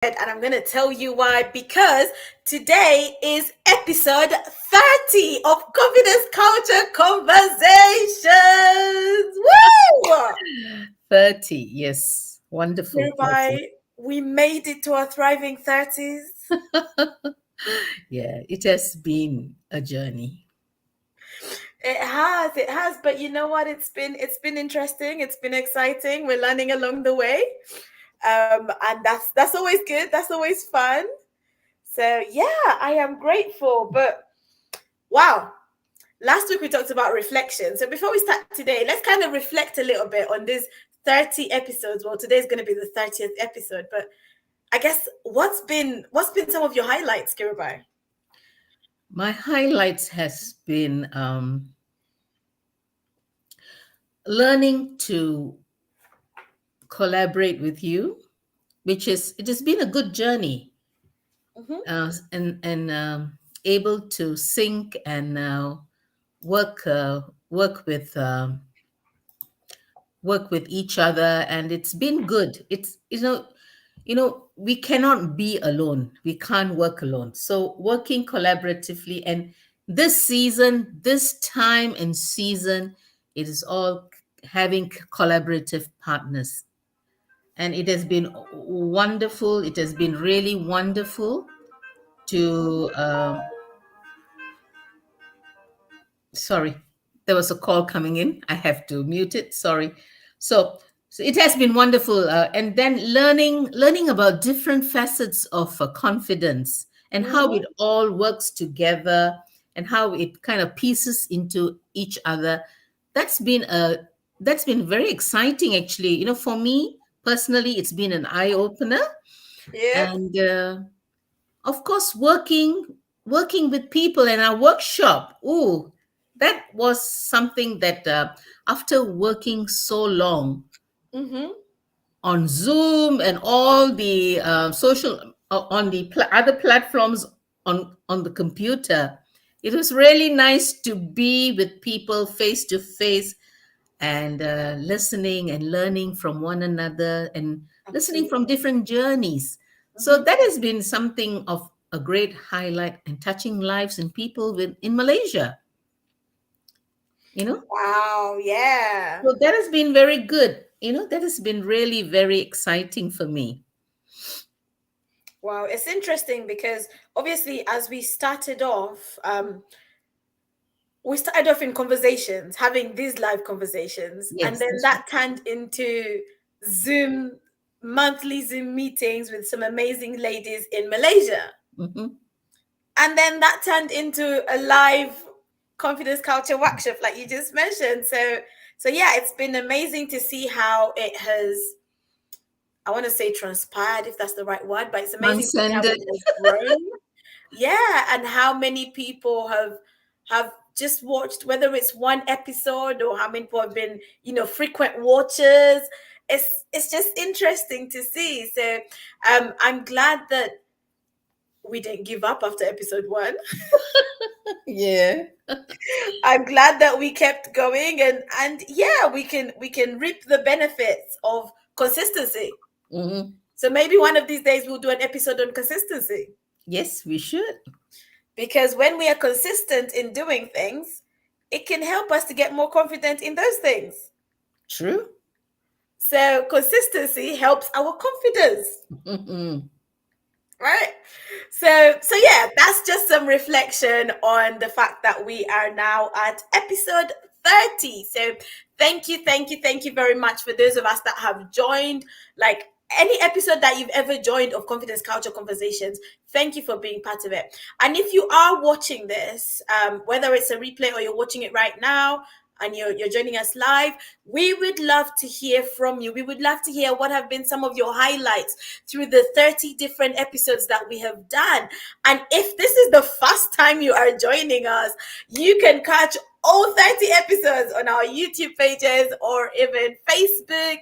And I'm going to tell you why. Because today is episode 30 of Confidence Culture Conversations. Woo! 30, yes. Wonderful 30. Whereby we made it to our thriving 30s. Yeah, it has been a journey. It has. But you know what? It's been interesting. It's been exciting. We're learning along the way. And that's always good. That's always fun. So yeah, I am grateful. But wow, last week we talked about reflection. So before we start today, let's kind of reflect a little bit on these 30 episodes. Well, today's going to be the 30th episode, but I guess what's been some of your highlights, Kiribai? My highlights has been learning to collaborate with you, which is it has been a good journey, Mm-hmm. and able to sync and work with work with each other, and it's been good. It's we cannot be alone, we can't work alone, so working collaboratively. And this time and season, it is all having collaborative partners, and it has been wonderful. It has been really wonderful to sorry, there was a call coming in, I have to mute it, sorry. So it has been wonderful, and then learning about different facets of confidence, and how Mm-hmm. it all works together, and how it kind of pieces into each other. That's been a that's been very exciting, actually. For me personally, it's been an eye opener. Yep. And of course, working with people in our workshop. Ooh, that was something that, after working so long Mm-hmm. on Zoom and all the social on the other platforms on the computer, it was really nice to be with people face to face, and listening and learning from one another, and listening from Absolutely. different journeys. So Mm-hmm. that has been something of a great highlight, and touching lives and people in Malaysia, you know. Wow. Yeah. So that has been very good. That has been really very exciting for me. Wow. It's interesting because obviously, as we started off in conversations, having these live conversations, and Yes, then that's that turned into Zoom, monthly Zoom meetings with some amazing ladies in Malaysia. right. Hmm. And then that turned into a live confidence culture workshop, like you just mentioned. So yeah, it's been amazing to see how it has, I want to say transpired, if that's the right word, but it's amazing to see how Transcended. it has grown. Yeah, and how many people have just watched, whether it's one episode or how many people have been, frequent watchers. It's just interesting to see. So I'm glad that we didn't give up after episode one. Yeah. I'm glad that we kept going, and yeah, we can reap the benefits of consistency. Hmm. So maybe one of these days we'll do an episode on consistency. Yes, we should. Because when we are consistent in doing things, it can help us to get more confident in those things. True. So consistency helps our confidence, Hmm. right? So yeah, that's just some reflection on the fact that we are now at episode 30. So thank you very much for those of us that have joined. Like, any episode that you've ever joined of Confidence Culture Conversations, thank you for being part of it. And if you are watching this, whether it's a replay or you're watching it right now and you're joining us live, we would love to hear from you. We would love to hear what have been some of your highlights through the 30 different episodes that we have done. And if this is the first time you are joining us, you can catch all 30 episodes on our YouTube pages or even Facebook.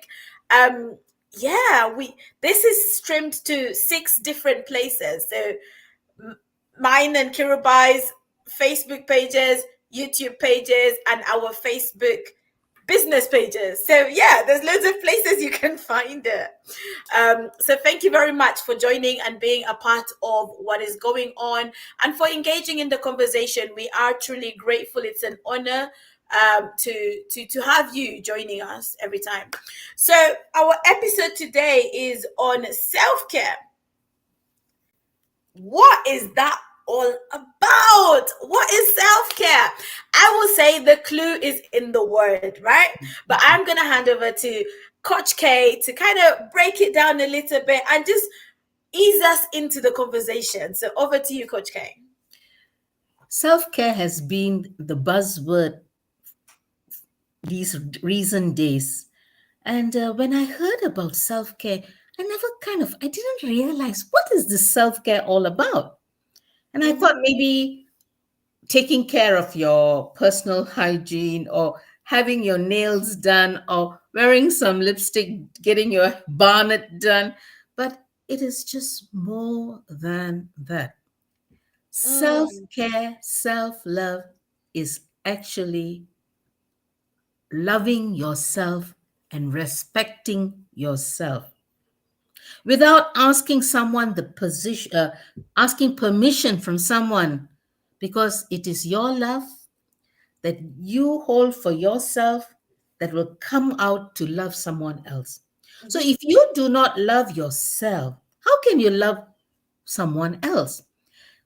Um, yeah, we this is streamed to 6 different places. So mine and Kirubai's Facebook pages, YouTube pages, and our Facebook business pages. So yeah, there's loads of places you can find it. So thank you very much for joining and being a part of what is going on and for engaging in the conversation. We are truly grateful. It's an honor to have you joining us every time. So our episode today is on self-care. What is that all about? What is self-care? I will say the clue is in the word, right? But I'm going to hand over to Coach K to kind of break it down a little bit and just ease us into the conversation. So over to you, Coach K. Self-care has been the buzzword these recent days. And when I heard about self-care, I didn't realize what is this self-care all about. And I thought maybe taking care of your personal hygiene or having your nails done or wearing some lipstick, getting your bonnet done. But it is just more than that. Self-care, self-love is actually loving yourself and respecting yourself without asking someone asking permission from someone, because it is your love that you hold for yourself that will come out to love someone else. So if you do not love yourself, how can you love someone else?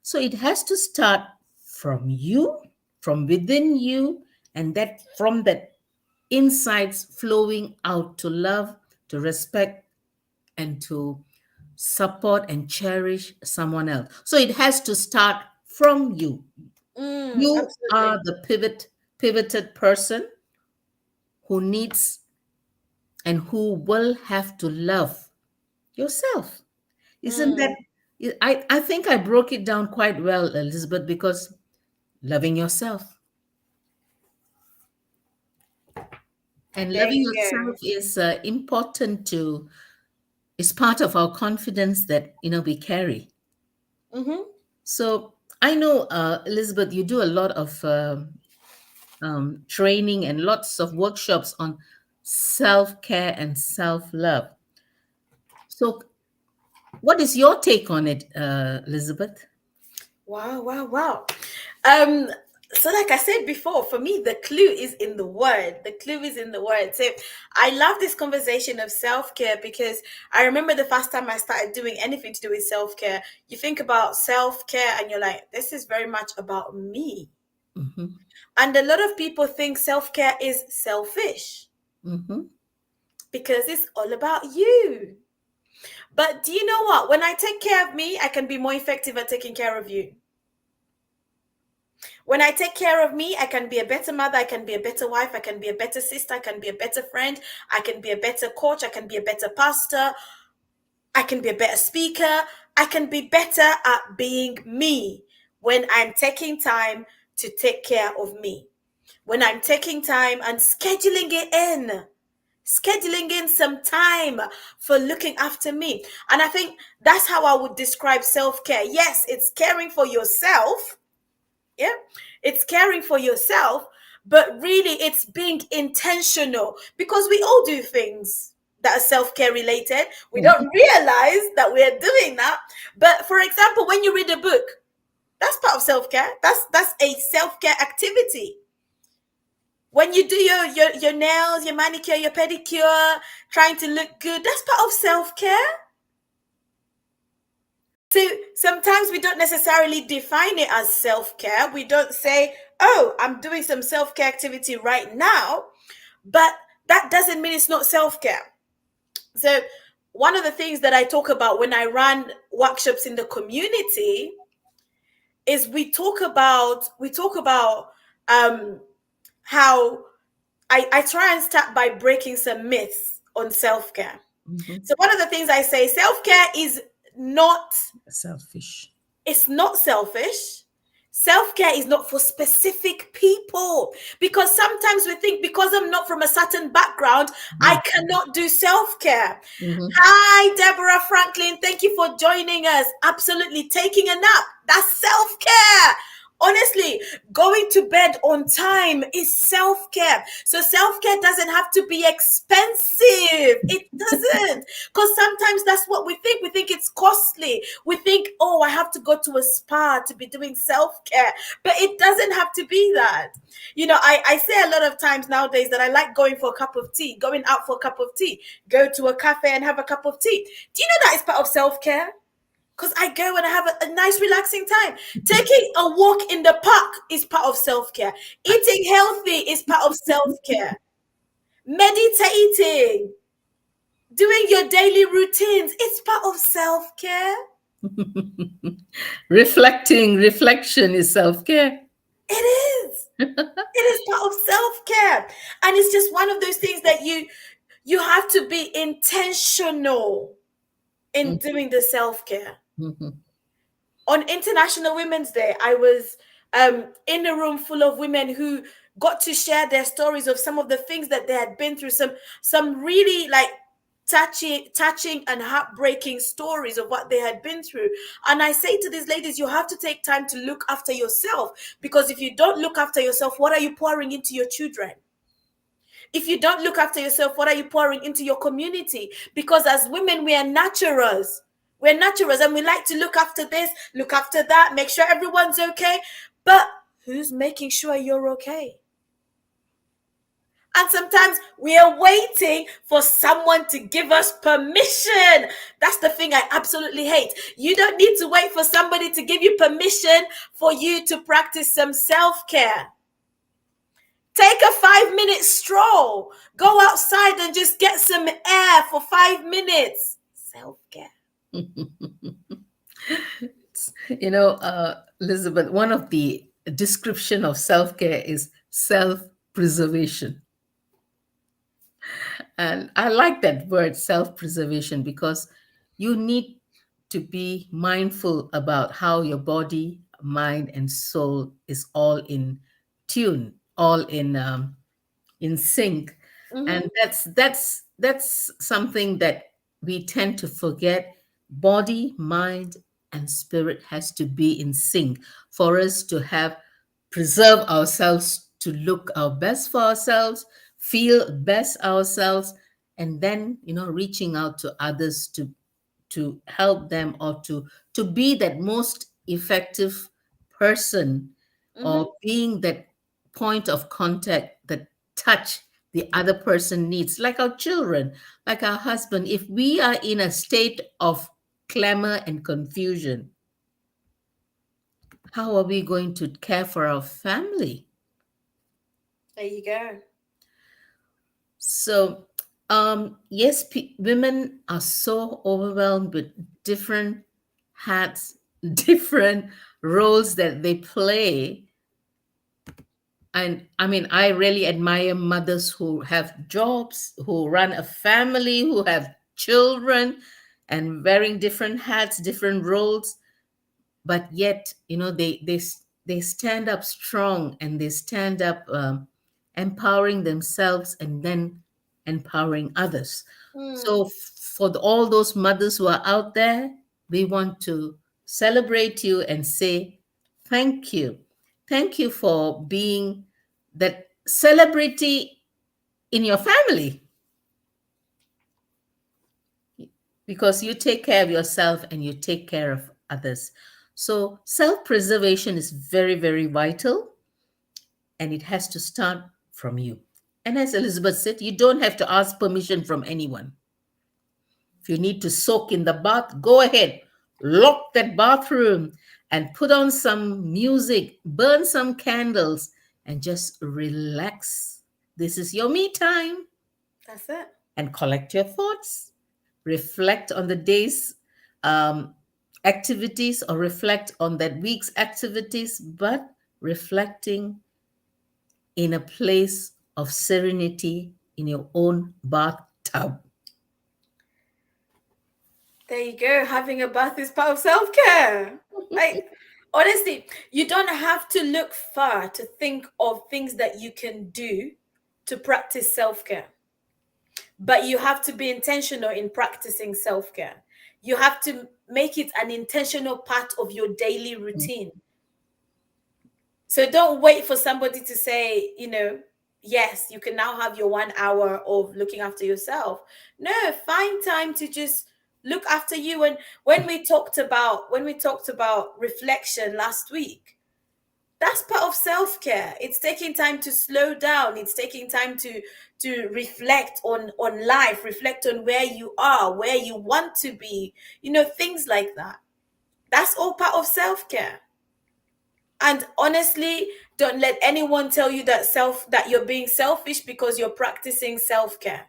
So it has to start from you, from within you, and that from that insights flowing out to love, to respect, and to support and cherish someone else. So it has to start from you. You are Absolutely. the pivoted person who needs and who will have to love yourself. Isn't that? I think I broke it down quite well, Elizabeth, because loving yourself and There loving you yourself is important to, is part of our confidence that we carry. go. So I know, Elizabeth, you do a lot of training and lots of workshops on self-care and self-love. So what is your take on it, Elizabeth? Wow, wow, wow. Um, so like I said before, for me, the clue is in the word. The clue is in the word. So I love this conversation of self-care because I remember the first time I started doing anything to do with self-care. You think about self-care and you're like, this is very much about me. Mm-hmm. And a lot of people think self-care is selfish Mm-hmm. because it's all about you. But do you know what? When I take care of me, I can be more effective at taking care of you. When I take care of me, I can be a better mother, I can be a better wife, I can be a better sister, I can be a better friend, I can be a better coach, I can be a better pastor, I can be a better speaker, I can be better at being me when I'm taking time to take care of me. When I'm taking time and scheduling in some time for looking after me. And I think that's how I would describe self-care. Yes, it's caring for yourself. Yeah, it's caring for yourself, but really it's being intentional because we all do things that are self-care related. We don't realize that we're doing that. But for example, when you read a book, that's part of self-care. That's a self-care activity. When you do your nails, your manicure, your pedicure, trying to look good, that's part of self-care. So sometimes we don't necessarily define it as self-care. We don't say, oh, I'm doing some self-care activity right now, but that doesn't mean it's not self-care. So one of the things that I talk about when I run workshops in the community is we talk about how I try and start by breaking some myths on self-care. Mm-hmm. So one of the things I say, self-care is not Selfish. it's not selfish. Self-care is not for specific people because sometimes we think because I'm not from a certain background, I cannot do self-care. Mm-hmm. Hi, Deborah Franklin. Thank you for joining us. Absolutely. Taking a nap. That's self-care. Honestly, going to bed on time is self care. So, self care doesn't have to be expensive. It doesn't. Because sometimes that's what we think. We think it's costly. We think, oh, I have to go to a spa to be doing self care. But it doesn't have to be that. I say a lot of times nowadays that I like going for a cup of tea, going out for a cup of tea, go to a cafe and have a cup of tea. Do you know that is part of self care? Because I go and I have a nice relaxing time. Taking a walk in the park is part of self-care. Eating healthy is part of self-care. Meditating, doing your daily routines, it's part of self-care. Reflection is self-care. It is. It is part of self-care. And it's just one of those things that you have to be intentional in doing the self-care. On International Women's Day, I was in a room full of women who got to share their stories of some of the things that they had been through, some really like touching and heartbreaking stories of what they had been through. And I say to these ladies, you have to take time to look after yourself, because if you don't look after yourself, what are you pouring into your children? If you don't look after yourself, what are you pouring into your community? Because as women, we are naturals. We're naturals and we like to look after this, look after that, make sure everyone's okay. But who's making sure you're okay? And sometimes we are waiting for someone to give us permission. That's the thing I absolutely hate. You don't need to wait for somebody to give you permission for you to practice some self-care. Take a 5-minute stroll. Go outside and just get some air for 5 minutes. Self-care. Elizabeth, one of the description of self-care is self-preservation. And I like that word, self-preservation, because you need to be mindful about how your body, mind, and soul is all in tune, all in sync. And that's something that we tend to forget. Body, mind, and spirit has to be in sync for us to have preserve ourselves, to look our best for ourselves, feel best ourselves, and then reaching out to others to help them, or to be that most effective person, or being that point of contact, that touch the other person needs, like our children, like our husband. If we are in a state of clamor and confusion, how are we going to care for our family? There you go. So, yes, women are so overwhelmed with different hats, different roles that they play. And I mean, I really admire mothers who have jobs, who run a family, who have children, and wearing different hats, different roles. But yet, they stand up strong, and they stand up empowering themselves and then empowering others. So for all those mothers who are out there, we want to celebrate you and say thank you. Thank you for being that celebrity in your family, because you take care of yourself and you take care of others. So self-preservation is very, very vital, and it has to start from you. And as Elizabeth said, you don't have to ask permission from anyone. If you need to soak in the bath, go ahead. Lock that bathroom and put on some music, burn some candles, and just relax. This is your me time. That's it. And collect your thoughts. Reflect on the day's activities, or reflect on that week's activities, but reflecting in a place of serenity in your own bathtub. There you go. Having a bath is part of self-care. Like, honestly, you don't have to look far to think of things that you can do to practice self-care. But you have to be intentional in practicing self-care. You have to make it an intentional part of your daily routine. So don't wait for somebody to say, yes, you can now have your 1 hour of looking after yourself. No, find time to just look after you. And when we talked about reflection last week, that's part of self-care. It's taking time to slow down. It's taking time to reflect on life, reflect on where you are, where you want to be, things like that. That's all part of self-care. And honestly, don't let anyone tell you that you're being selfish because you're practicing self-care.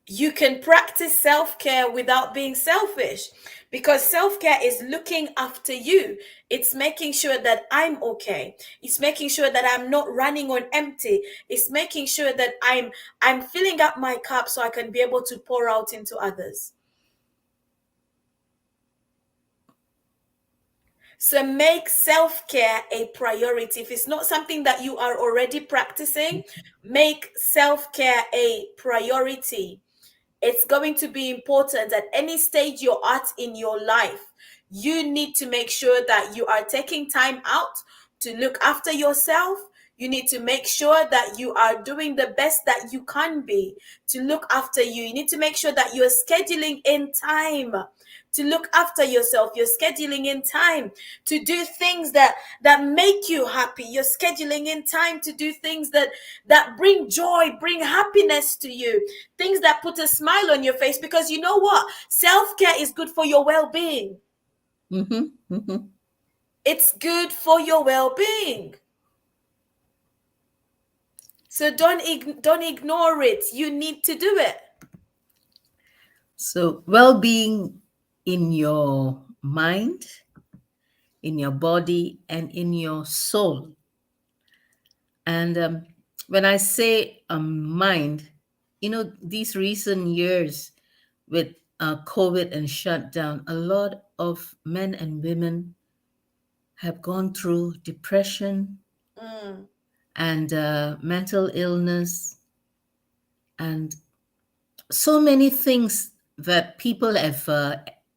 You can practice self-care without being selfish, because self-care is looking after you. It's making sure that I'm okay. It's making sure that I'm not running on empty. It's making sure that I'm filling up my cup so I can be able to pour out into others. So make self-care a priority. If it's not something that you are already practicing, make self-care a priority. It's going to be important at any stage you're at in your life. You need to make sure that you are taking time out to look after yourself. You need to make sure that you are doing the best that you can be to look after you. You need to make sure that you're scheduling in time to look after yourself. You're scheduling in time to do things that make you happy. You're scheduling in time to do things that bring joy, bring happiness to you, things that put a smile on your face, because you know what? Self-care is good for your well-being. It's good for your well-being. So don't ignore it. You need to do it. So, well being in your mind, in your body, and in your soul. And when I say mind, these recent years with COVID and shutdown, a lot of men and women have gone through depression Mm, and mental illness and so many things that people have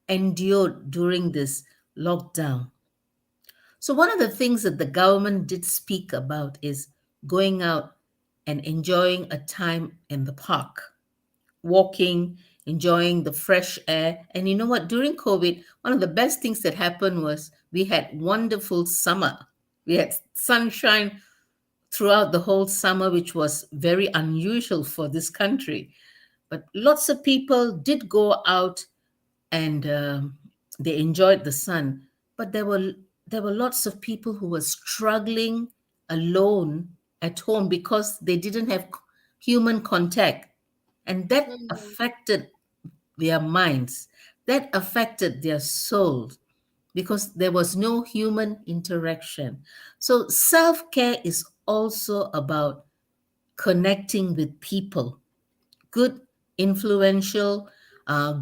endured during this lockdown. So, one of the things that the government did speak about is going out and enjoying a time in the park, walking, enjoying the fresh air. And you know what? During COVID, one of the best things that happened was we had wonderful summer. We had sunshine throughout the whole summer, which was very unusual for this country. But lots of people did go out and they enjoyed the sun. But there were lots of people who were struggling alone at home because they didn't have human contact, and that mm, affected their minds, that affected their souls because there was no human interaction. So self-care is also about connecting with people, good, influential,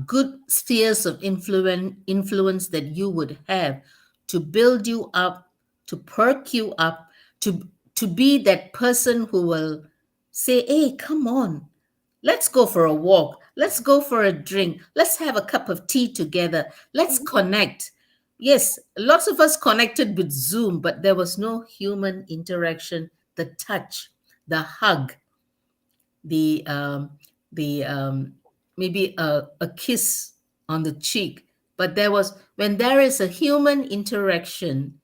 good spheres of influence that you would have to build you up, to perk you up, to to be that person who will say, "Hey, come on, let's go for a walk. Let's go for a drink. Let's have a cup of tea together. Let's mhm, connect." Yes, lots of us connected with Zoom, but there was no human interaction, the touch, the hug, the maybe a kiss on the cheek. But when there is a human interaction,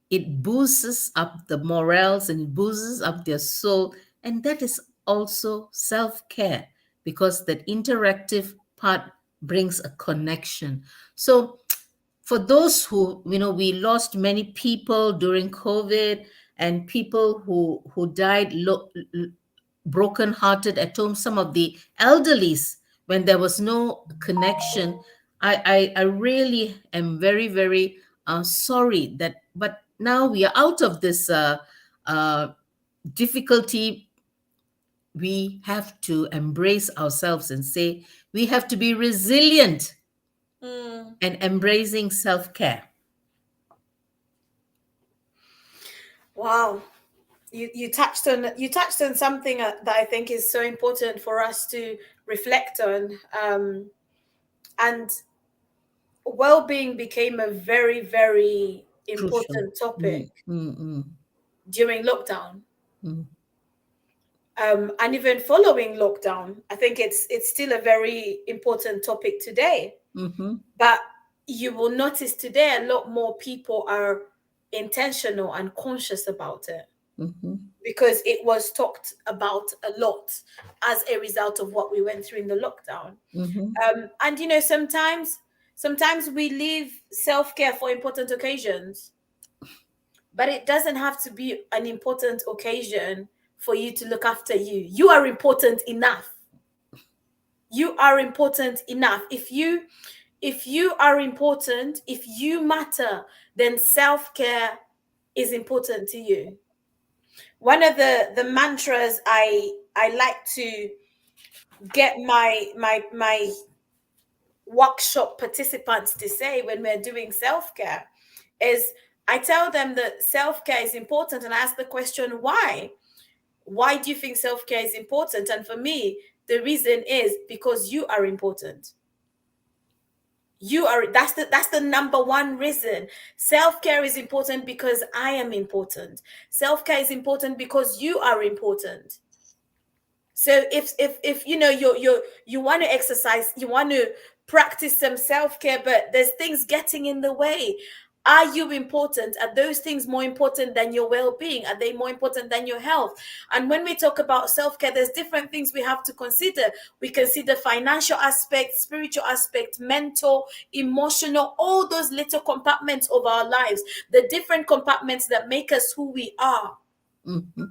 it boosts up the morals and it boosts up their soul. And that is also self-care, because that interactive part brings a connection. So for those who, we lost many people during COVID, and people who died broken-hearted at home, some of the elderlies, when there was no connection. I really am very, very sorry that, but now we are out of this uh, difficulty. We have to embrace ourselves and say we have to be resilient mm. and embracing self-care. Wow. You touched on something that I think is so important for us to reflect on. And well-being became a very, very Crucial. important topic Mm, mm, mm, during lockdown. mm, And even following lockdown, I think it's still a very important topic today. mm-hmm, But you will notice today a lot more people are intentional and conscious about it mm-hmm, because it was talked about a lot as a result of what we went through in the lockdown. mm-hmm. And sometimes we leave self-care for important occasions, but it doesn't have to be an important occasion for you to look after you. You are important enough. You are important enough. If you are important, if you matter, then self-care is important to you. One of the mantras I like to get my workshop participants to say when we're doing self-care is, I tell them that self-care is important and I ask the question, why do you think self-care is important? And for me, the reason is because you are important. You are, that's the number one reason. Self-care is important because I am important. Self-care is important because you are important. So if you want to exercise, you want to practice some self-care, but there's things getting in the way. Are you important? Are those things more important than your well-being? Are they more important than your health? And when we talk about self-care, there's different things we have to consider. We consider financial aspect, spiritual aspect, mental, emotional, all those little compartments of our lives, the different compartments that make us who we are. Mm-hmm.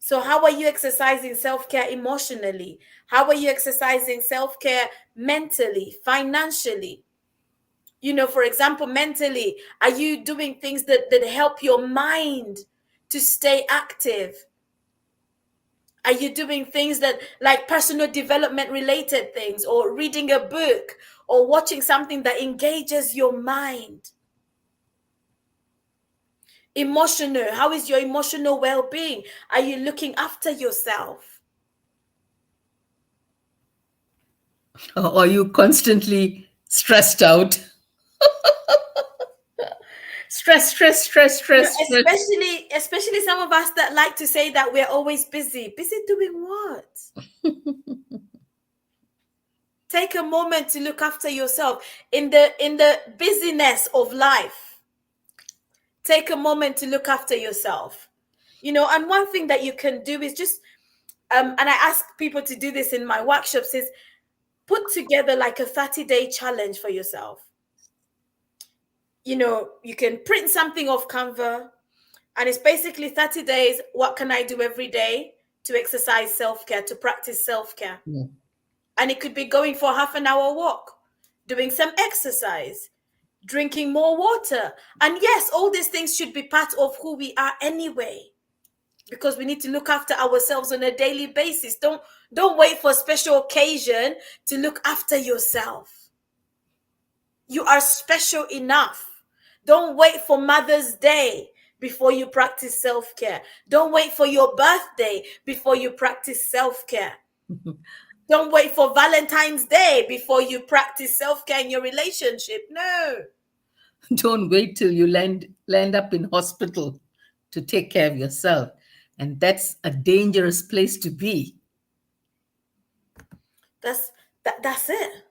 So, how are you exercising self care emotionally? How are you exercising self care mentally, financially? For example, mentally, are you doing things that help your mind to stay active? Are you doing things that, like personal development related things, or reading a book, or watching something that engages your mind? Emotional, how is your emotional well being? Are you looking after yourself? Or are you constantly stressed out? Stress. Especially some of us that like to say that we're always busy. Busy doing what? Take a moment to look after yourself in the busyness of life. Take a moment to look after yourself. And one thing that you can do is just and I ask people to do this in my workshops, is put together like a 30-day challenge for yourself. You can print something off Canva, and it's basically 30 days. What can I do every day to exercise self-care, to practice self-care? Yeah. And it could be going for a half an hour walk, doing some exercise, drinking more water. And yes, all these things should be part of who we are anyway, because we need to look after ourselves on a daily basis. Don't wait for a special occasion to look after yourself. You are special enough. Don't wait for Mother's Day before you practice self-care. Don't wait for your birthday before you practice self-care. Don't wait for Valentine's Day before you practice self-care in your relationship. No. Don't wait till you land up in hospital to take care of yourself. And that's a dangerous place to be. That's it.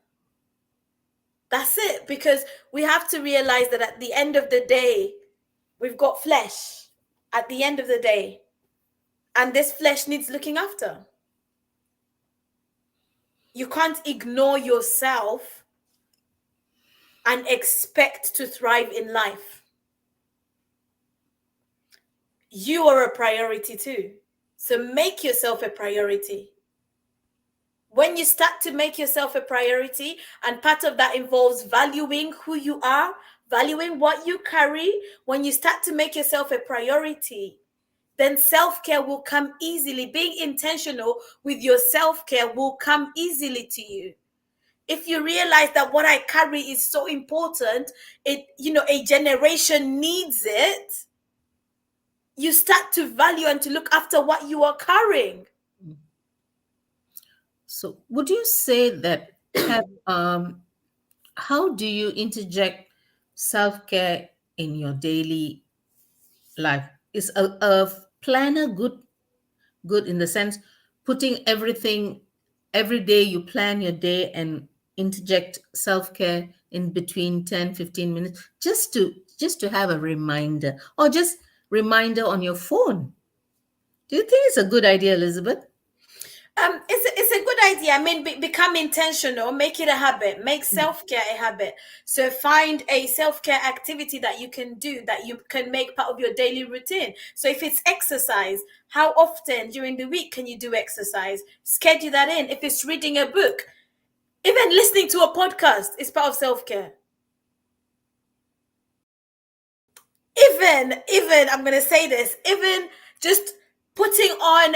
That's it. Because we have to realize that at the end of the day, we've got flesh at the end of the day. And this flesh needs looking after. You can't ignore yourself and expect to thrive in life. You are a priority too. So make yourself a priority. When you start to make yourself a priority, and part of that involves valuing who you are, valuing what you carry, when you start to make yourself a priority, then self-care will come easily. Being intentional with your self-care will come easily to you. If you realize that what I carry is so important, a generation needs it, you start to value and to look after what you are carrying. So, would you say that how do you interject self-care in your daily life? Is a planner good in the sense putting everything every day you plan your day and interject self-care in between 10-15 minutes just to have a reminder, or just reminder on your phone? Do you think it's a good idea, Elizabeth? It's a good idea. I mean, become intentional, make it a habit, make self care a habit. So find a self care activity that you can do, that you can make part of your daily routine. So if it's exercise, how often during the week can you do exercise? Schedule that in. If it's reading a book, even listening to a podcast is part of self care. Even I'm gonna say this, even just putting on,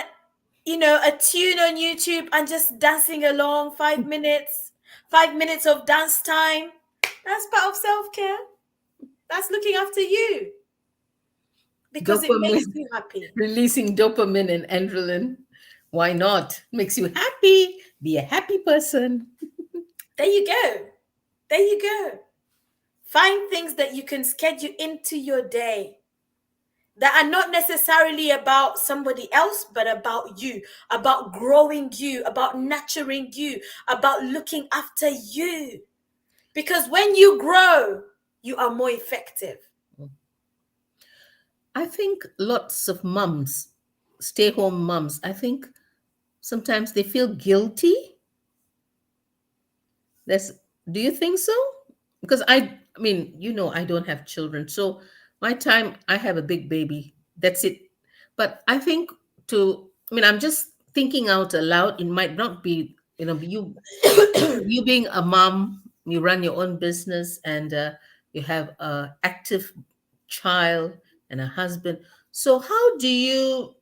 a tune on YouTube and just dancing along 5 minutes, 5 minutes of dance time. That's part of self care. That's looking after you because it makes Dopamine, you happy. releasing dopamine and adrenaline. Why not? Makes you happy. Be a happy person. There you go. There you go. Find things that you can schedule into your day that are not necessarily about somebody else, but about you, about growing you, about nurturing you, about looking after you. Because when you grow, you are more effective. I think lots of mums, stay home mums, I think sometimes they feel guilty. That's, do you think so? Because I mean, I don't have children. So my time, I have a big baby. That's it. But I think I'm just thinking out aloud. It might not be, you being a mom, you run your own business, and you have a active child and a husband. So how do you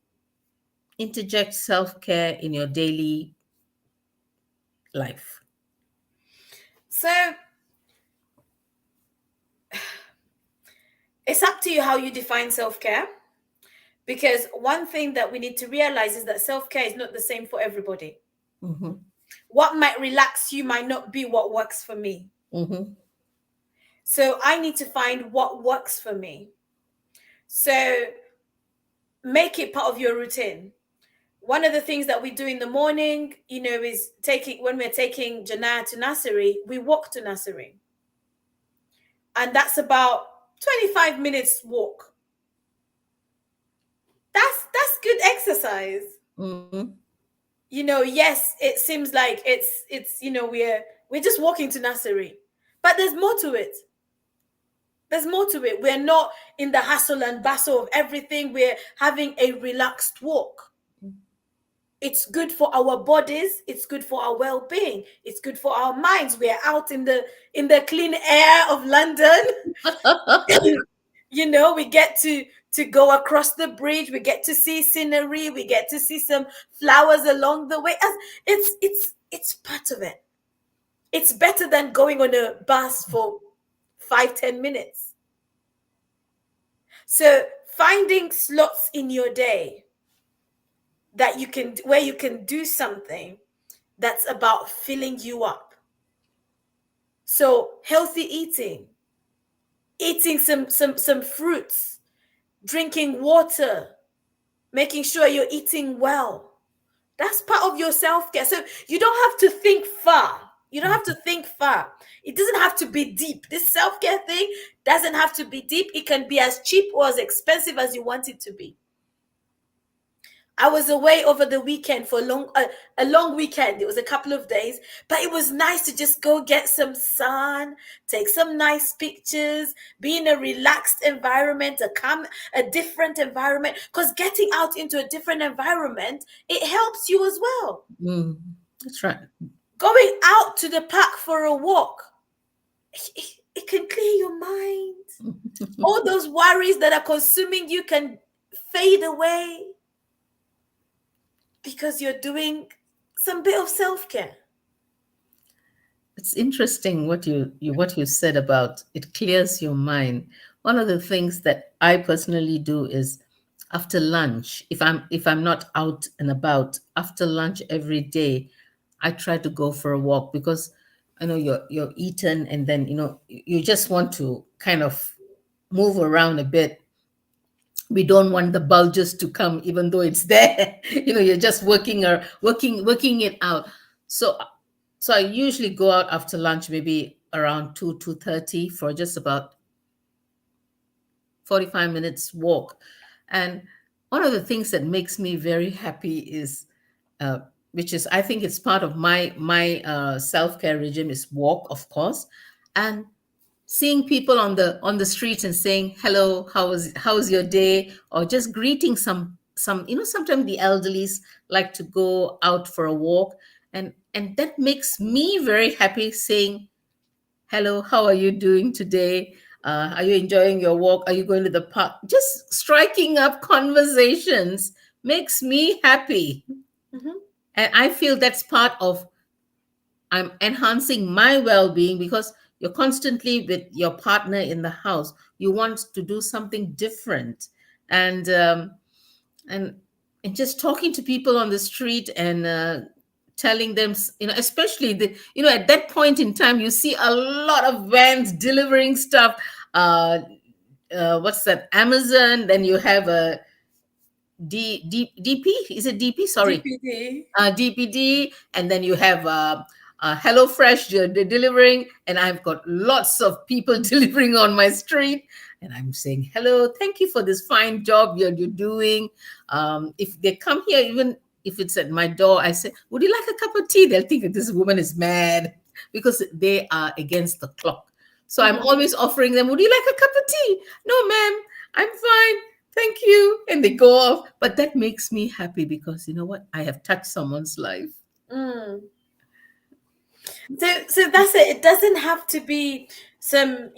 interject self-care in your daily life? So it's up to you how you define self care. Because one thing that we need to realize is that self care is not the same for everybody. Mm-hmm. What might relax you might not be what works for me. Mm-hmm. So I need to find what works for me. So make it part of your routine. One of the things that we do in the morning, is when we're taking Janaya to nursery, we walk to nursery. And that's about 25 minutes walk. That's good exercise. Mm-hmm. Yes, it seems like it's we're just walking to nursery, but there's more to it. There's more to it. We're not in the hustle and bustle of everything. We're having a relaxed walk. It's good for our bodies, it's good for our well-being, it's good for our minds. We're out in the clean air of London. We get to go across the bridge, we get to see scenery, we get to see some flowers along the way. It's part of it. It's better than going on a bus for 5-10 minutes. So finding slots in your day where you can do something that's about filling you up. So healthy eating some fruits, drinking water, making sure you're eating well. That's part of your self-care. So you don't have to think far. You don't have to think far. It doesn't have to be deep. This self-care thing doesn't have to be deep. It can be as cheap or as expensive as you want it to be. I was away over the weekend for a long weekend. It was a couple of days, but it was nice to just go get some sun, take some nice pictures, be in a relaxed environment, a different environment. Because getting out into a different environment, it helps you as well. That's right. Going out to the park for a walk, it can clear your mind. All those worries that are consuming you can fade away, because you're doing some bit of self-care. It's interesting what you said about it clears your mind. One of the things that I personally do is after lunch, if I'm not out and about, after lunch every day, I try to go for a walk, because you're eaten, and then you just want to kind of move around a bit. We don't want the bulges to come even though it's there. You're just working it out. So so I usually go out after lunch, maybe around 2:30, for just about 45 minutes walk. And one of the things that makes me very happy is, uh, which is, I think it's part of my self-care regime, is walk, of course. And seeing people on the streets and saying hello, how's your day, or just greeting some, sometimes the elderlies like to go out for a walk, and that makes me very happy, saying hello, how are you doing today? Are you enjoying your walk? Are you going to the park? Just striking up conversations makes me happy. Mhm. And I feel that's part of, I'm enhancing my well-being, because you're constantly with your partner in the house. You want to do something different, and and and just talking to people on the street, and telling them, especially at that point in time, you see a lot of vans delivering stuff. Uh, what's that? Amazon. Then you have a DP. Is it DP? Sorry, DPD. DPD, and then you have HelloFresh delivering, and I've got lots of people delivering on my street, and I'm saying hello, thank you for this fine job you're doing. If they come here, even if it's at my door, I say, "Would you like a cup of tea?" They'll think that this woman is mad, because they are against the clock. So I'm Mhm. always offering them, "Would you like a cup of tea?" "No, ma'am, I'm fine. Thank you." And they go off. But that makes me happy, because you know what? I have touched someone's life. Mm. So that's it. It doesn't have to be some,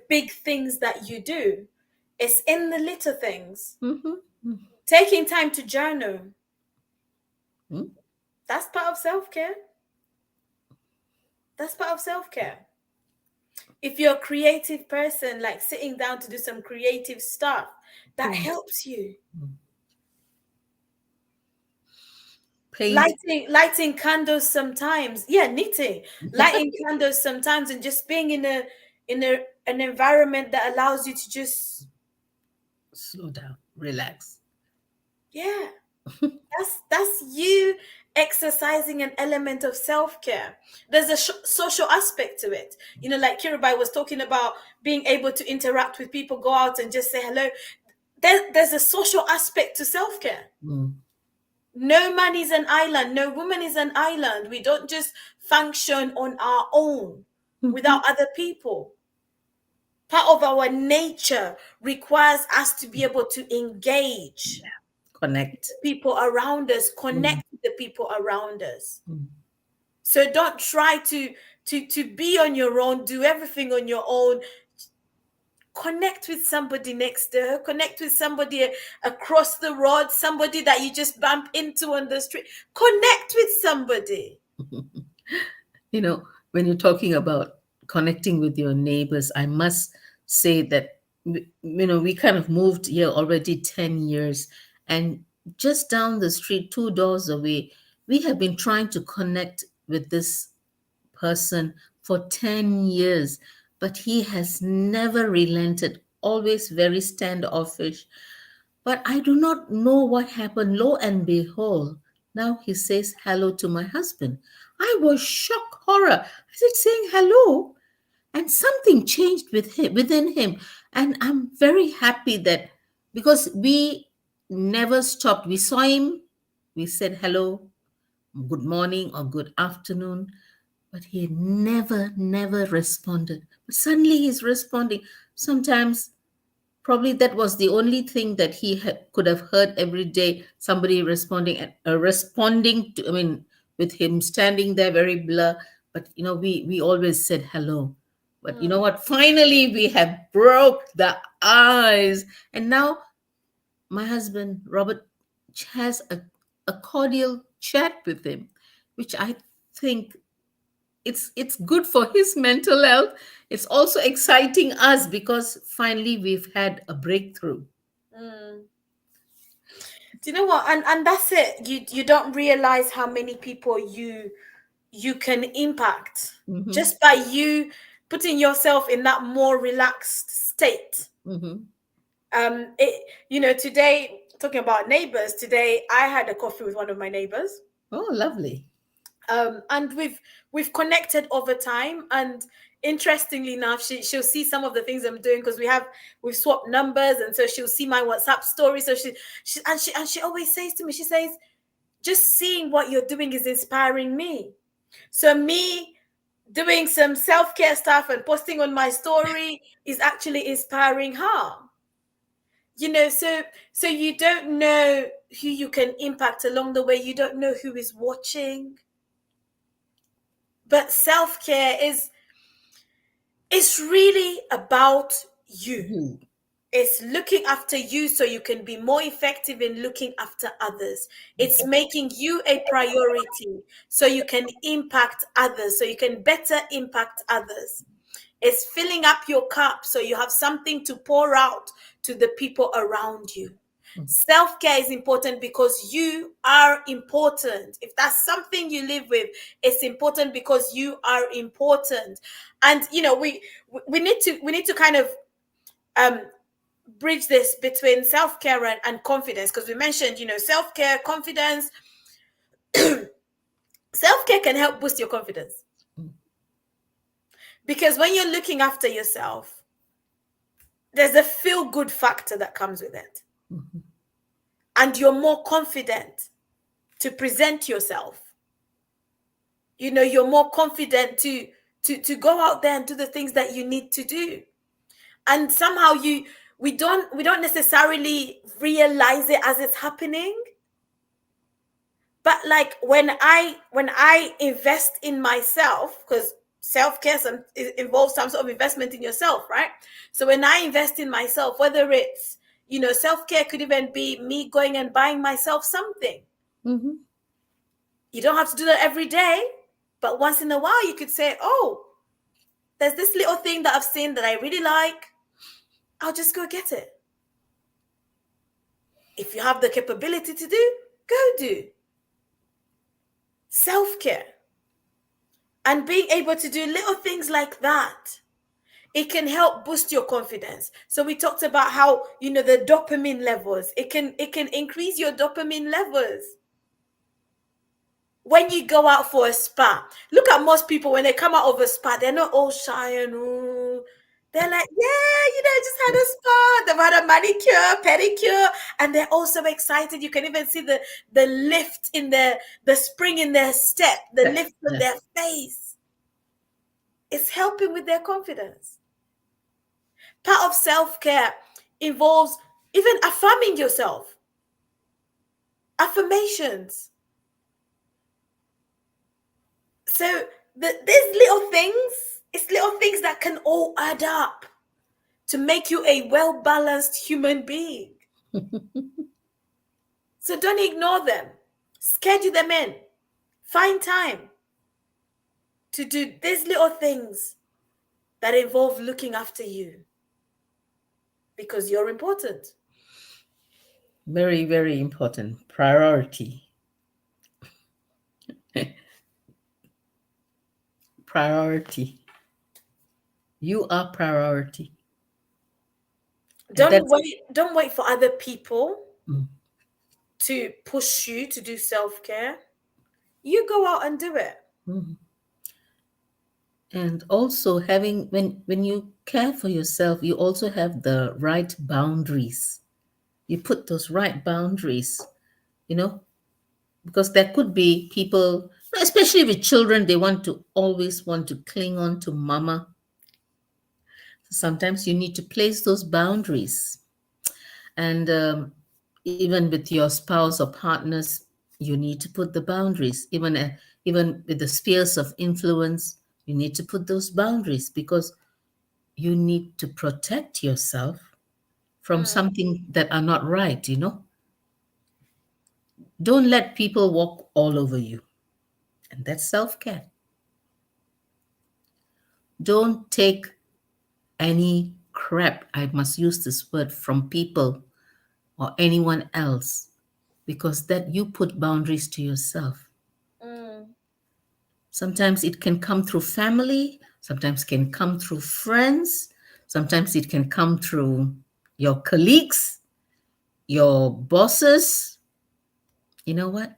big things that you do. It's in the little things. Mm-hmm. Taking time to journal, Mm-hmm. that's part of self-care. That's part of self-care. If you're a creative person, like sitting down to do some creative stuff, that helps you. Paint. Lighting candles sometimes. Yeah, knitting. Lighting candles sometimes, and just being in an environment that allows you to just, Slow down, relax. yeah. That's you exercising an element of self-care. There's a social aspect to it, like Kirabai was talking about, being able to interact with people, go out and just say hello. There's a social aspect to self-care. Mm. No man is an island, no woman is an island. We don't just function on our own Mhm. without other people. Part of our nature requires us to be able to engage Connect. people around us, Mm. connect with the people around us. Mm. So don't try to be on your own, do everything on your own. Connect with somebody next door, connect with somebody across the road, somebody that you just bump into on the street. Connect with somebody. You know, when you're talking about connecting with your neighbors, I must say that, we kind of moved here already 10 years, and just down the street, two doors away, we have been trying to connect with this person for 10 years, but he has never relented, always very standoffish. But I do not know what happened. Lo and behold, now he says hello to my husband. I was shocked, horror. I said, saying hello, and something changed within him. And I'm very happy that, because we never stopped. We saw him, we said hello, good morning or good afternoon, but he never responded. But suddenly he's responding. Sometimes, probably that was the only thing that he could have heard every day, somebody responding, and responding to, I mean, with him standing there very blur. But we always said hello. But you know Mm. what? Finally, we have broke the ice, and now my husband Robert has a cordial chat with him, which I think it's good for his mental health. It's also exciting us, because finally we've had a breakthrough. Mm. Do you know what? And that's it. You don't realize how many people you you can impact Mm-hmm. just by you putting yourself in that more relaxed state. Mm-hmm. Today, talking about neighbors, today I had a coffee with one of my neighbors. Oh, lovely. And we've connected over time, and interestingly enough, she'll see some of the things I'm doing, because we've swapped numbers, and so she'll see my WhatsApp story. So she always says to me, she says, just seeing what you're doing is inspiring me. So me doing some self-care stuff and posting on my story is actually inspiring her. So you don't know who you can impact along the way. You don't know who is watching. But self-care is it's really about you. You. It's looking after you so you can be more effective in looking after others. It's making you a priority so you can impact others, so you can better impact others. It's filling up your cup so you have something to pour out to the people around you. Self care is important because you are important. If that's something you live with, it's important because you are important. And we need to kind of um bridge this between self care and confidence, because we mentioned self care, confidence. Self care can help boost your confidence, because when you're looking after yourself, there's a feel good factor that comes with it, Mm-hmm. and you're more confident to present yourself. You're more confident to go out there and do the things that you need to do. And somehow we don't necessarily realize it as it's happening. But like when I invest in myself, because self-care involves some sort of investment in yourself, right? So when I invest in myself, whether it's self-care could even be me going and buying myself something. Mm-hmm. You don't have to do that every day, but once in a while you could say, oh, there's this little thing that I've seen that I really like, I'll just go get it. If you have the capability to do, go do. Self-care and being able to do little things like that, it can help boost your confidence. So we talked about how the dopamine levels, it can increase your dopamine levels. When you go out for a spa, look at most people when they come out of a spa, they're not all shy and they're like, yeah, just had a spa, they've had a manicure, pedicure, and they're all so excited. You can even see the lift in the spring in their step, the Yes. lift on their face. It's helping with their confidence. Part of self-care involves even affirming yourself. Affirmations. So these little things, it's little things that can all add up to make you a well-balanced human being. So don't ignore them. Schedule them in. Find time to do these little things that involve looking after you, because you're important. Very, very important. Priority. Priority. You are priority. And that's Don't wait for other people mm, to push you to do self-care. You go out and do it. mm. And also having when you care for yourself, you also have the right boundaries. You put those right boundaries, you know, because there could be people, especially with children, they always want to cling on to mama. Sometimes you need to place those boundaries. And even with your spouse or partners, you need to put the boundaries. Even with the spheres of influence, you need to put those boundaries, because you need to protect yourself from Mm. something that are not right. Don't let people walk all over you. And that's self-care. Don't take any crap, I must use this word, from people or anyone else, because that you put boundaries to yourself. Mm. Sometimes it can come through family, sometimes can come through friends, sometimes it can come through your colleagues, your bosses. You know what?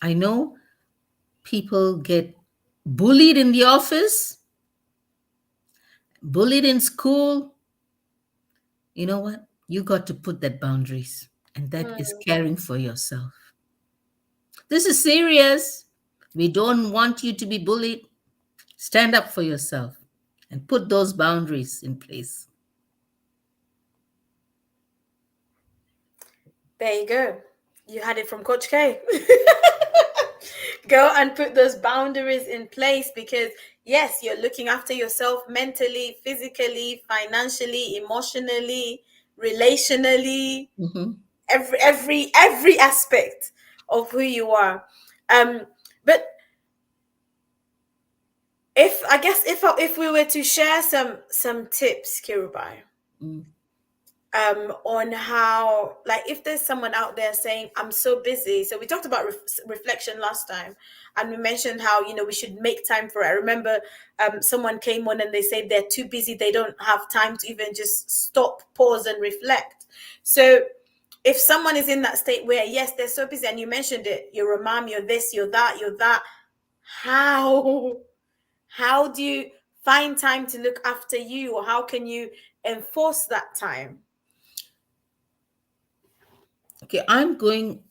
I know people get bullied in the office, bullied in school. You know what? You got to put that boundaries, and that is Mm. caring for yourself. This is serious. We don't want you to be bullied. Stand up for yourself and put those boundaries in place. There you go. You had it from Coach K. Go and put those boundaries in place, because yes, you're looking after yourself mentally, physically, financially, emotionally, relationally, Mhm. every aspect of who you are. But if I guess if we were to share some tips, Kirubai, Mm. on how, like, if there's someone out there saying I'm so busy. So we talked about reflection last time, and we mentioned how, we should make time for it. I remember someone came on and they said they're too busy, they don't have time to even just stop, pause and reflect. So if someone is in that state where, yes, they're so busy, and you mentioned it, you're a mom, you're this, you're that, how how do you find time to look after you, or how can you enforce that time? Okay, I'm going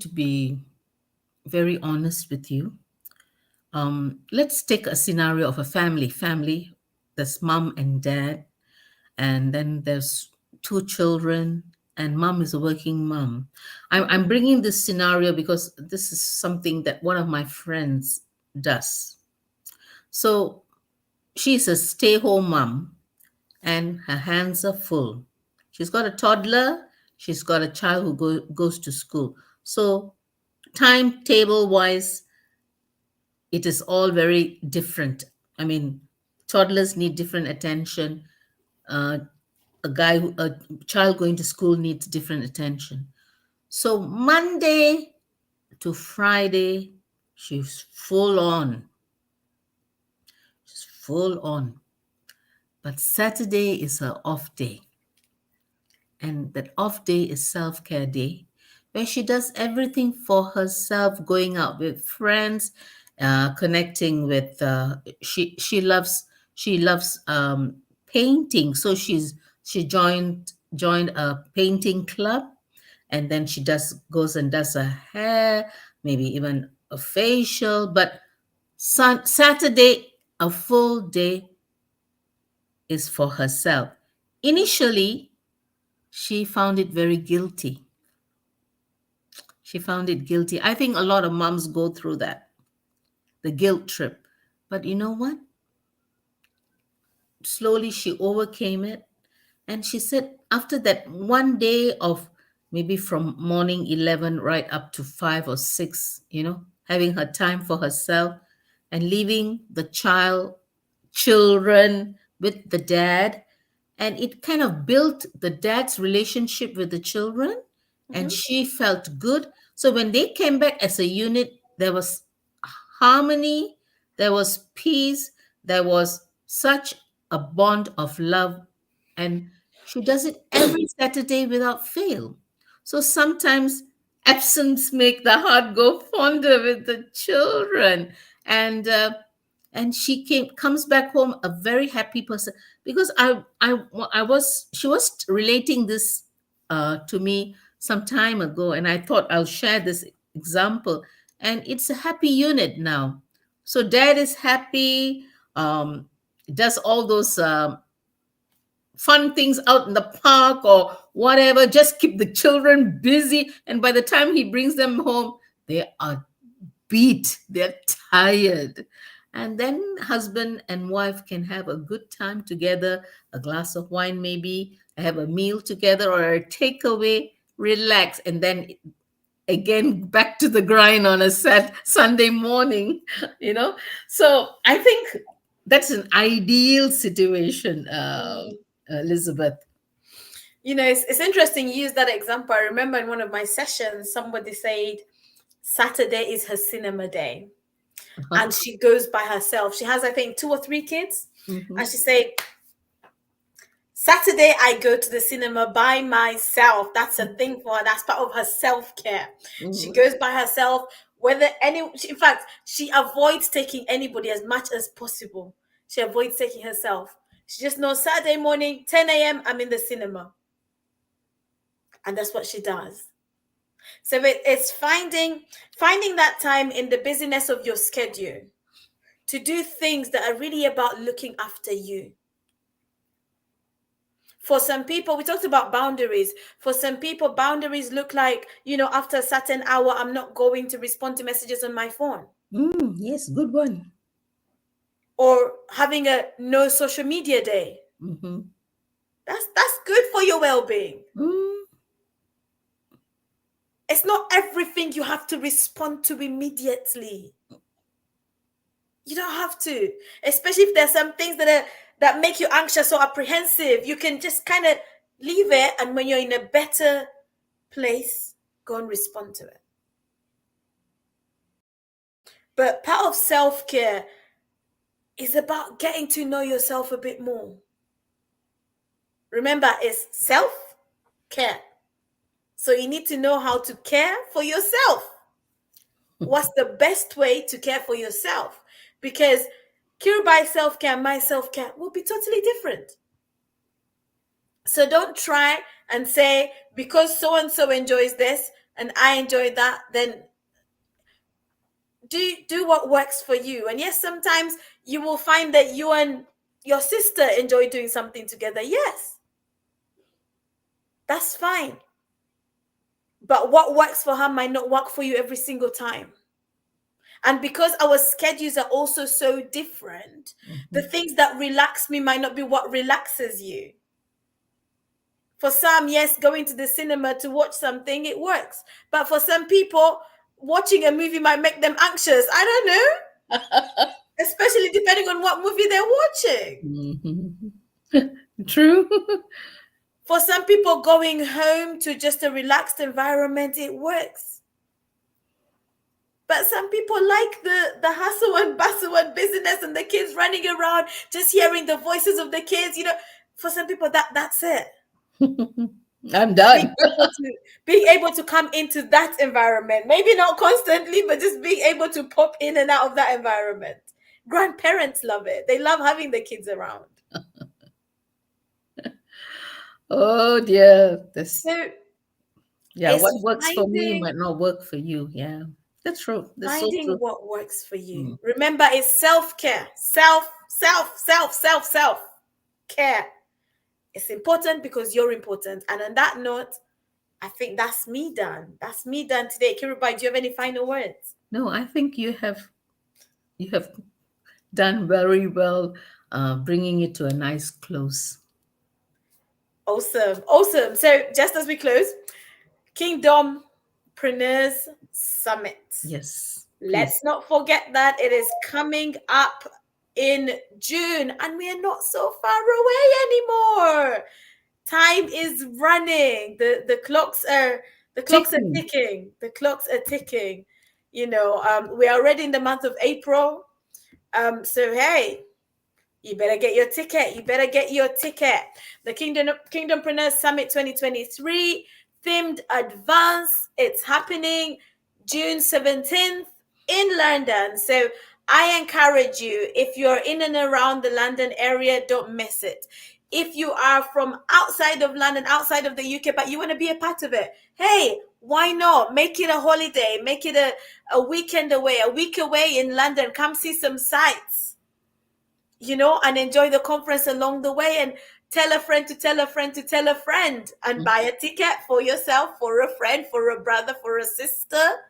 to be very honest with you. Let's take a scenario of a family. There's mom and dad, and then there's two children, and mom is a working mom. I'm bringing this scenario because this is something that one of my friends does. So she's a stay-home mom, and her hands are full. She's got a toddler, she's got a child who goes to school. So timetable wise, it is all very different. I mean, toddlers need different attention. Uh, a child going to school needs different attention. So Monday to Friday, she's full on. She's full on. But Saturday is her off day. And that off day is self-care day, where she does everything for herself, going out with friends, connecting with she loves painting. So she joined a painting club, and then she does goes and does her hair, maybe even a facial. But Saturday, a full day, is for herself. Initially, she found it very guilty. She found it guilty. I think a lot of moms go through that, the guilt trip. But you know what? Slowly she overcame it. And she said, after that one day of maybe from morning 11 right up to 5 or 6, having her time for herself and leaving the children with the dad, and it kind of built the dad's relationship with the children, and Mhm. she felt good. So when they came back as a unit, there was harmony, there was peace, there was such a bond of love, and she does it every Saturday without fail. So sometimes absence make the heart go fonder with the children, and she comes back home a very happy person, because I was she was relating this to me some time ago, and I thought I'll share this example. And it's a happy unit now. So dad is happy, does all those fun things out in the park or whatever, just keep the children busy, and by the time he brings them home, they are beat, they're tired. And then husband and wife can have a good time together, a glass of wine, maybe have a meal together or a takeaway, relax, and then again back to the grind on a Sunday morning, you know. So I think that's an ideal situation, Elizabeth. It's interesting you use that example. I remember in one of my sessions, somebody said Saturday is her cinema day. and she goes by herself. She has, I think, 2 or 3 kids. Mhm. And she say, Saturday I go to the cinema by myself. That's a thing for her. That's part of her self-care. She Mhm. goes by herself. In fact, she avoids taking anybody as much as possible. She avoids taking herself. She just knows Saturday morning, 10 a.m., I'm in the cinema. And that's what she does. So it's finding that time in the busyness of your schedule to do things that are really about looking after you. For some people, we talked about boundaries. For some people, boundaries look like, after a certain hour, I'm not going to respond to messages on my phone. Yes, good one. Or having a no social media day. Mhm. That's good for your well-being. Mm. It's not everything you have to respond to immediately. You don't have to, especially if there's some things that make you anxious or apprehensive. You can just kind of leave it, and when you're in a better place, go and respond to it. But part of self-care is about getting to know yourself a bit more. Remember, it's self-care. So you need to know how to care for yourself. What's the best way to care for yourself? Because Kirubai self-care and my self-care will be totally different. So don't try and say, because so-and-so enjoys this and I enjoy that, then do what works for you. And yes, sometimes you will find that you and your sister enjoy doing something together. Yes, that's fine. But what works for her might not work for you every single time. And because our schedules are also so different, the things that relax me might not be what relaxes you. For some, yes, going to the cinema to watch something, it works. But for some people, watching a movie might make them anxious. I don't know. Especially depending on what movie they're watching. Mhm. True. For some people, going home to just a relaxed environment, it works. But some people like the hustle and bustle and business and the kids running around, just hearing the voices of the kids. For some people, that's it. I'm done. Being able to come into that environment, maybe not constantly, but just being able to pop in and out of that environment. Grandparents love it. They love having the kids around. Oh dear. So Yeah, what it's works for me finding might not work for you. Yeah. That's true. That's so finding true. what works for you. Mm. Remember, it's self-care. Self care. It's important because you're important. And on that note, I think that's me done. That's me done today. Kirubai, do you have any final words? No, I think you have done very well, bringing it to a nice close. Awesome. So just as we close, Kingdompreneurs Summit. Yes, please. Let's not forget that it is coming up in June, and we are not so far away anymore. Time is running. The clocks are Ticking. ticking. The clocks are ticking. We are already in the month of April. So hey, you better get your ticket. The Kingdompreneurs Summit 2023, themed advance. It's happening June 17th in London. So I encourage you, if you're in and around the London area, don't miss it. If you are from outside of London, outside of the UK, but you want to be a part of it, hey, why not? Make it a holiday. Make it a weekend away, a week away in London. Come see some sights, and enjoy the conference along the way, and tell a friend to tell a friend to tell a friend, and buy a ticket for yourself, for a friend, for a brother, for a sister,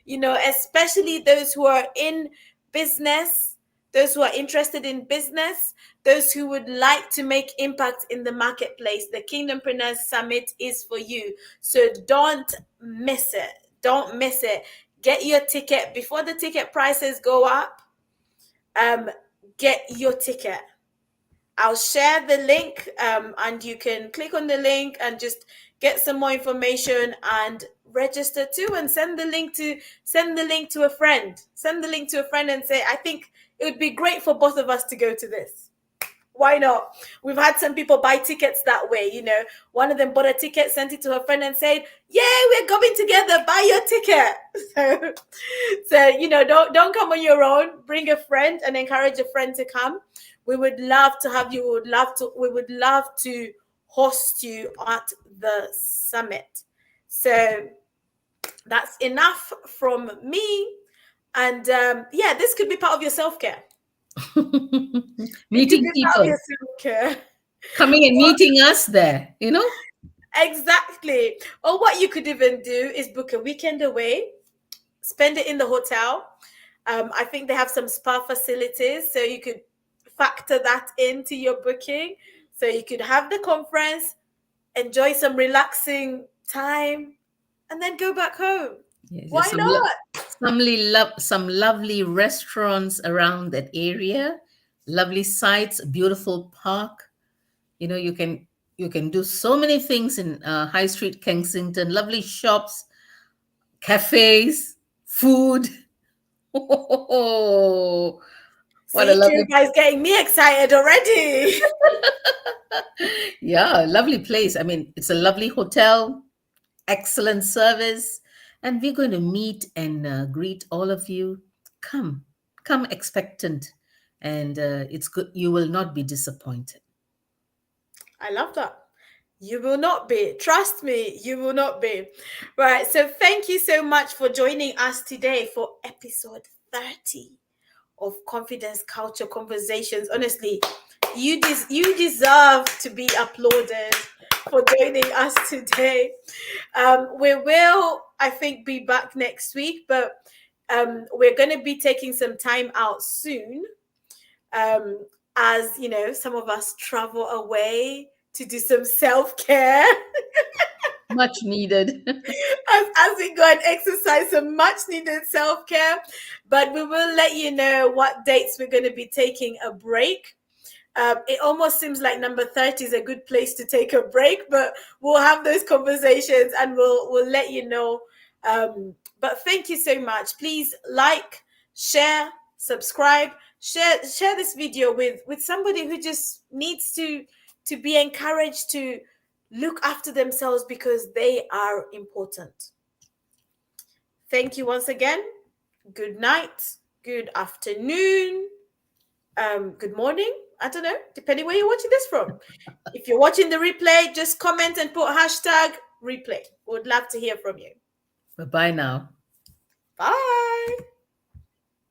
especially those who are in business, those who are interested in business, those who would like to make impact in the marketplace. The Kingdompreneurs Summit is for you. So don't miss it. Don't miss it. Get your ticket before the ticket prices go up. Get your ticket. I'll share the link, and you can click on the link and just get some more information and register too, and send the link to a friend. Send the link to a friend and say, I think it would be great for both of us to go to this. Why not? We've had some people buy tickets that way. One of them bought a ticket, sent it to her friend, and said, "Yeah, we're going together. Buy your ticket." So don't come on your own. Bring a friend and encourage a friend to come. We would love to have you. We would love to host you at the summit. So that's enough from me. And this could be part of your self-care. Meeting people, coming and meeting us there, Exactly. Or what you could even do is book a weekend away, spend it in the hotel. I think they have some spa facilities, so you could factor that into your booking. So you could have the conference, enjoy some relaxing time, and then go back home. Yes, why not? Some lovely restaurants around that area, lovely sites, beautiful park. You can do so many things in High Street, Kensington. Lovely shops, cafes, food. Oh, what a lovely... You guys getting me excited already. Yeah, lovely place. I mean, it's a lovely hotel, excellent service, and we're going to meet and greet all of you. Come expectant, and it's good. You will not be disappointed. I love that. You will not be. Trust me, you will not be. Right. So thank you so much for joining us today for episode 30 of Confidence Culture Conversations. Honestly, you deserve to be applauded for joining us today. We will, I think, be back next week, but we're going to be taking some time out soon. As some of us travel away to do some self-care. Much needed. as we go and exercise some much needed self-care. But we will let you know what dates we're going to be taking a break. It almost seems like number 30 is a good place to take a break, but we'll have those conversations and we'll let you know. But thank you so much. Please like, share, subscribe, share this video with somebody who just needs to be encouraged to look after themselves because they are important. Thank you once again. Good night, good afternoon, good morning. I don't know, depending where you're watching this from. If you're watching the replay, just comment and put hashtag replay. Would love to hear from you. Bye-bye now. Bye.